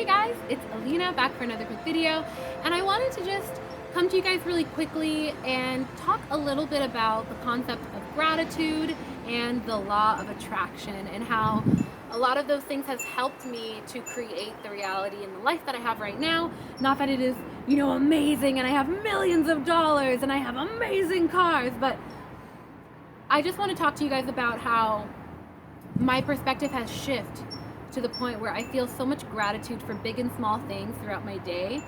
Hey guys, it's Alina back for another quick video, and I wanted to just come to you guys really quickly and talk a little bit about the concept of gratitude and the law of attraction and how a lot of those things has helped me to create the reality in the life that I have right now. Not that it is, amazing and I have millions of dollars and I have amazing cars, but I just want to talk to you guys about how my perspective has shifted to the point where I feel so much gratitude for big and small things throughout my day,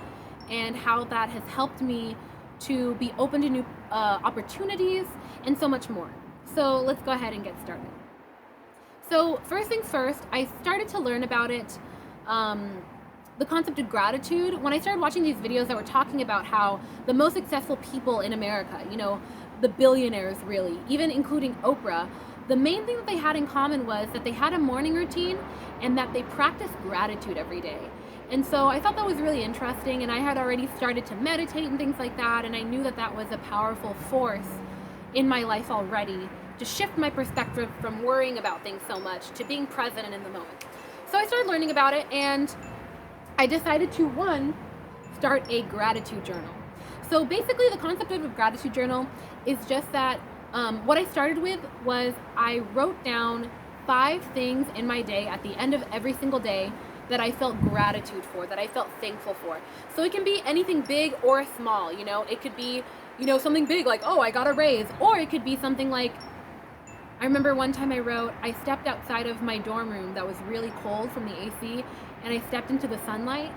and how that has helped me to be open to new opportunities and so much more. So let's go ahead and get started. So first things first, I started to learn about it, the concept of gratitude, when I started watching these videos that were talking about how the most successful people in America, the billionaires really, even including Oprah, the main thing that they had in common was that they had a morning routine and that they practiced gratitude every day. And so I thought that was really interesting, and I had already started to meditate and things like that, and I knew that that was a powerful force in my life already to shift my perspective from worrying about things so much to being present and in the moment. So I started learning about it, and I decided to, start a gratitude journal. So basically the concept of a gratitude journal is just that what I started with was I wrote down 5 things in my day at the end of every single day that I felt gratitude for, that I felt thankful for. So it can be anything big or small, it could be, something big like, oh, I got a raise, or it could be something like, I remember one time I wrote, I stepped outside of my dorm room that was really cold from the AC, and I stepped into the sunlight,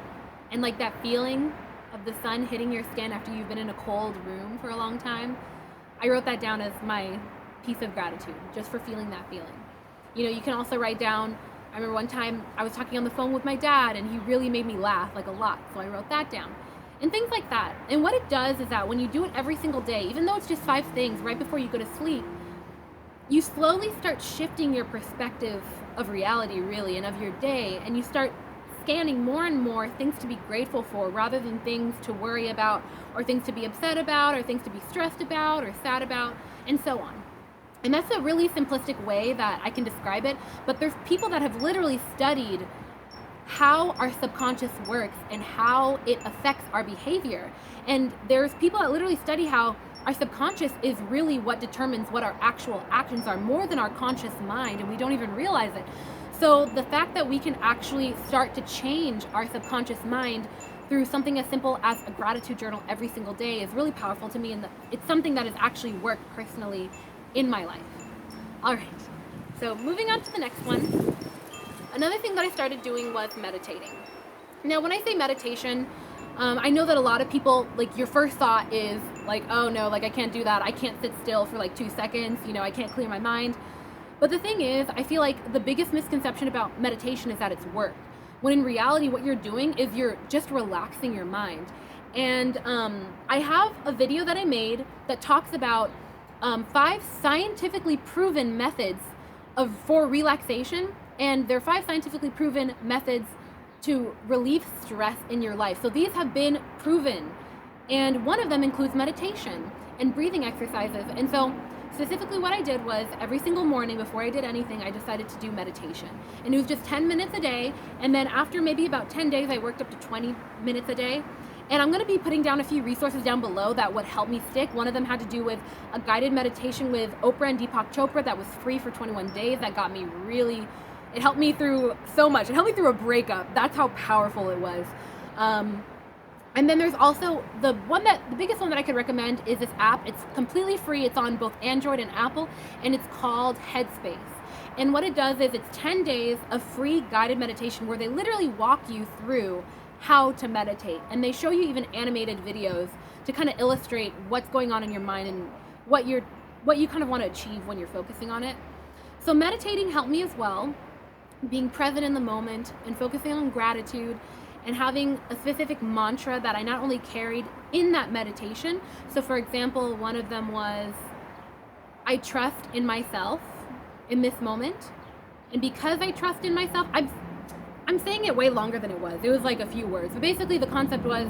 and like that feeling of the sun hitting your skin after you've been in a cold room for a long time, I wrote that down as my piece of gratitude, just for feeling that feeling. You can also write down, I remember one time I was talking on the phone with my dad and he really made me laugh like a lot, so I wrote that down. And things like that. And what it does is that when you do it every single day, even though it's just 5 things right before you go to sleep, you slowly start shifting your perspective of reality really and of your day, and you start scanning more and more things to be grateful for rather than things to worry about or things to be upset about or things to be stressed about or sad about, and so on. And that's a really simplistic way that I can describe it, but there's people that have literally studied how our subconscious works and how it affects our behavior. And there's people that literally study how our subconscious is really what determines what our actual actions are, more than our conscious mind, and we don't even realize it. So the fact that we can actually start to change our subconscious mind through something as simple as a gratitude journal every single day is really powerful to me, and it's something that has actually worked personally in my life. All right, so moving on to the next one. Another thing that I started doing was meditating. Now, when I say meditation, I know that a lot of people, like, your first thought is like, oh no, like I can't do that. I can't sit still for like 2 seconds. I can't clear my mind. But the thing is, I feel like the biggest misconception about meditation is that it's work. When in reality, what you're doing is you're just relaxing your mind. And I have a video that I made that talks about 5 scientifically proven methods for relaxation. And there are 5 scientifically proven methods to relieve stress in your life. So these have been proven. And one of them includes meditation and breathing exercises. And so specifically what I did was every single morning before I did anything, I decided to do meditation. And it was just 10 minutes a day. And then after maybe about 10 days, I worked up to 20 minutes a day. And I'm going to be putting down a few resources down below that would help me stick. One of them had to do with a guided meditation with Oprah and Deepak Chopra that was free for 21 days. That got me really, it helped me through so much. It helped me through a breakup. That's how powerful it was. And then there's also the biggest one that I could recommend is this app. It's completely free. It's on both Android and Apple, and it's called Headspace. And what it does is it's 10 days of free guided meditation where they literally walk you through how to meditate. And they show you even animated videos to kind of illustrate what's going on in your mind and what you kind of want to achieve when you're focusing on it. So meditating helped me as well, being present in the moment and focusing on gratitude and having a specific mantra that I not only carried in that meditation. So for example, one of them was, I trust in myself in this moment. And because I trust in myself, I'm saying it way longer than it was. It was like a few words. But basically the concept was,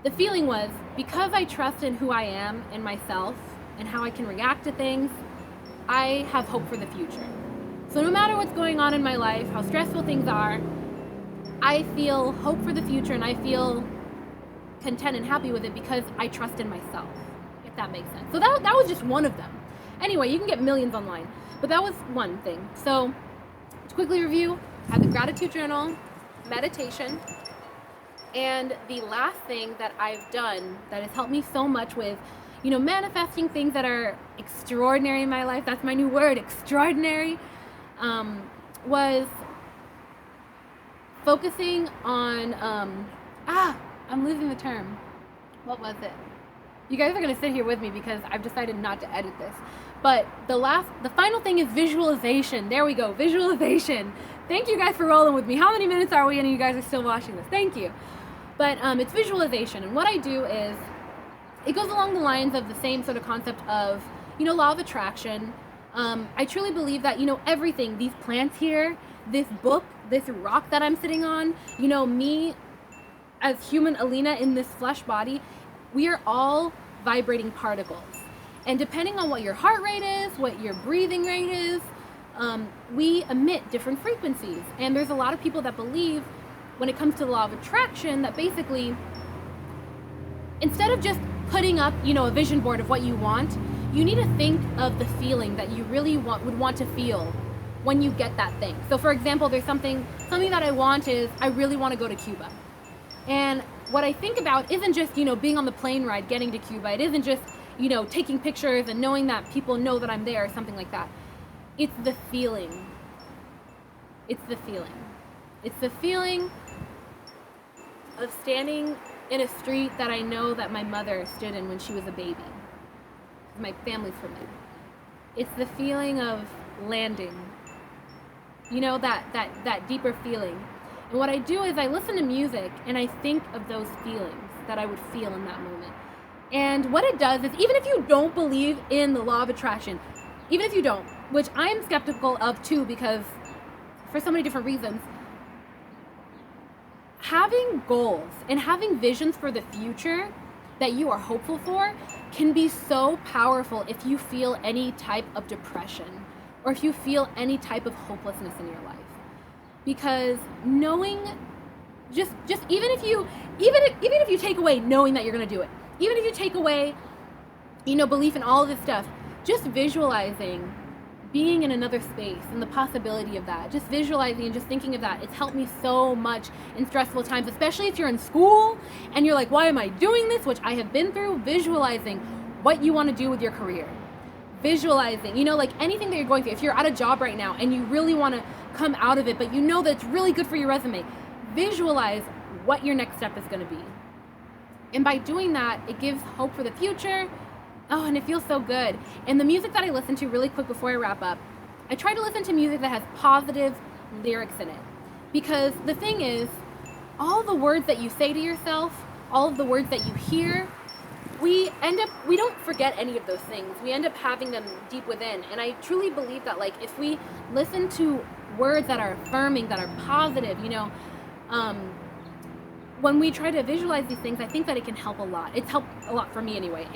the feeling was, because I trust in who I am and myself and how I can react to things, I have hope for the future. So no matter what's going on in my life, how stressful things are, I feel hope for the future and I feel content and happy with it because I trust in myself, if that makes sense. So that was just one of them. Anyway, you can get millions online, but that was one thing. So to quickly review, I have the gratitude journal, meditation, and the last thing that I've done that has helped me so much with, manifesting things that are extraordinary in my life, that's my new word, extraordinary, was focusing on, I'm losing the term. What was it? You guys are going to sit here with me because I've decided not to edit this. But the final thing is visualization. There we go, visualization. Thank you guys for rolling with me. How many minutes are we in and you guys are still watching this? Thank you. But it's visualization. And what I do is, it goes along the lines of the same sort of concept of, law of attraction. I truly believe that, everything, these plants here, this book, this rock that I'm sitting on, me as human Alina in this flesh body, we are all vibrating particles. And depending on what your heart rate is, what your breathing rate is, we emit different frequencies. And there's a lot of people that believe, when it comes to the law of attraction, that basically, instead of just putting up, a vision board of what you want, you need to think of the feeling that you really would want to feel when you get that thing. So for example, there's something that I want is, I really want to go to Cuba. And what I think about isn't just, being on the plane ride, getting to Cuba. It isn't just, taking pictures and knowing that people know that I'm there or something like that. It's the feeling. It's the feeling. It's the feeling of standing in a street that I know that my mother stood in when she was a baby. My family's from there. It's the feeling of landing. That deeper feeling. And what I do is I listen to music and I think of those feelings that I would feel in that moment. And what it does is, even if you don't believe in the law of attraction, even if you don't, which I am skeptical of too, because for so many different reasons, having goals and having visions for the future that you are hopeful for can be so powerful if you feel any type of depression or if you feel any type of hopelessness in your life. Because knowing, just even if you take away knowing that you're going to do it, even if you take away, belief in all of this stuff, just visualizing being in another space and the possibility of that, just visualizing and just thinking of that, it's helped me so much in stressful times, especially if you're in school and you're like, why am I doing this? Which I have been through. Visualizing what you want to do with your career. Visualizing, like anything that you're going through. If you're at a job right now and you really want to come out of it, but you know that it's really good for your resume, visualize what your next step is going to be. And by doing that, it gives hope for the future. Oh, and it feels so good. And the music that I listen to, really quick before I wrap up, I try to listen to music that has positive lyrics in it. Because the thing is, all the words that you say to yourself, all of the words that you hear, we don't forget any of those things. We end up having them deep within. And I truly believe that, if we listen to words that are affirming, that are positive, when we try to visualize these things, I think that it can help a lot. It's helped a lot for me anyway.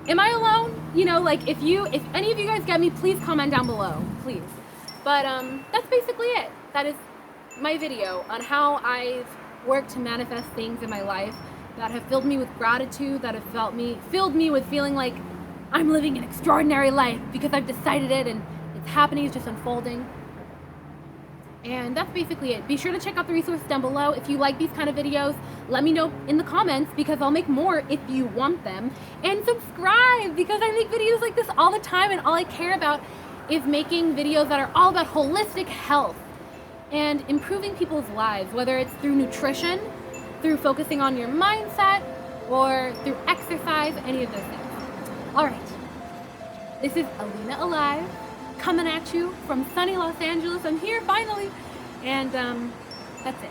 Am I alone? If any of you guys get me, please comment down below, please. But that's basically it. That is my video on how I've worked to manifest things in my life that have filled me with gratitude, that have filled me with feeling like I'm living an extraordinary life because I've decided it and it's happening, it's just unfolding. And that's basically it. Be sure to check out the resources down below. If you like these kind of videos, let me know in the comments because I'll make more if you want them. And subscribe because I make videos like this all the time and all I care about is making videos that are all about holistic health and improving people's lives, whether it's through nutrition, through focusing on your mindset, or through exercise, any of those things. All right, this is Alina Alive, coming at you from sunny Los Angeles. I'm here finally, and that's it.